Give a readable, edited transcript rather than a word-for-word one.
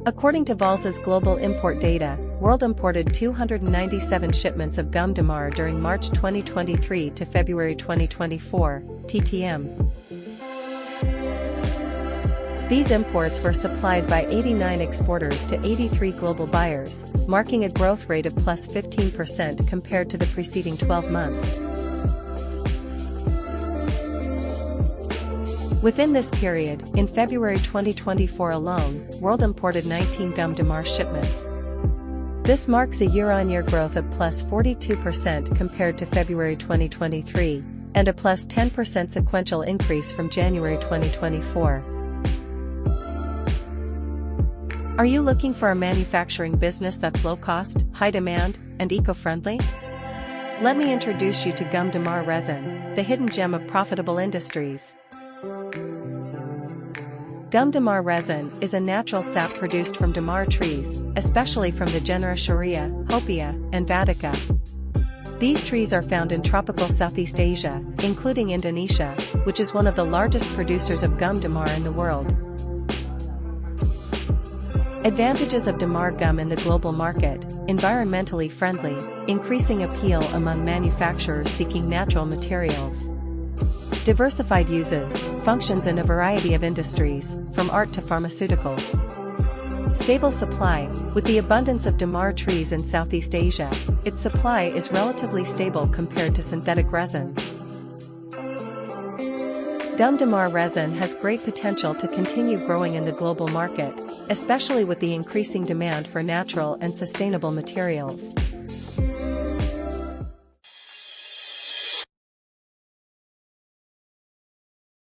According to Valsa's global import data, world imported 297 shipments of Gum Damar during March 2023 to February 2024, TTM. These imports were supplied by 89 exporters to 83 global buyers, marking a growth rate of plus 15% compared to the preceding 12 months. Within this period, in February 2024 alone, world imported 19 Gum Damar shipments. This marks a year-on-year growth of plus 42% compared to February 2023, and a plus 10% sequential increase from January 2024. Are you looking for a manufacturing business that's low-cost, high-demand, and eco-friendly? Let me introduce you to Gum Damar Resin, the hidden gem of profitable industries. Gum Damar resin is a natural sap produced from damar trees, especially from the genera Sharia, Hopea, and Vadica. These trees are found in tropical Southeast Asia, including Indonesia, which is one of the largest producers of Gum Damar in the world. Advantages of damar gum in the global market: environmentally friendly, increasing appeal among manufacturers seeking natural materials. Diversified uses, functions in a variety of industries, from art to pharmaceuticals. Stable supply: with the abundance of damar trees in Southeast Asia, its supply is relatively stable compared to synthetic resins. Gum Damar resin has great potential to continue growing in the global market, especially with the increasing demand for natural and sustainable materials.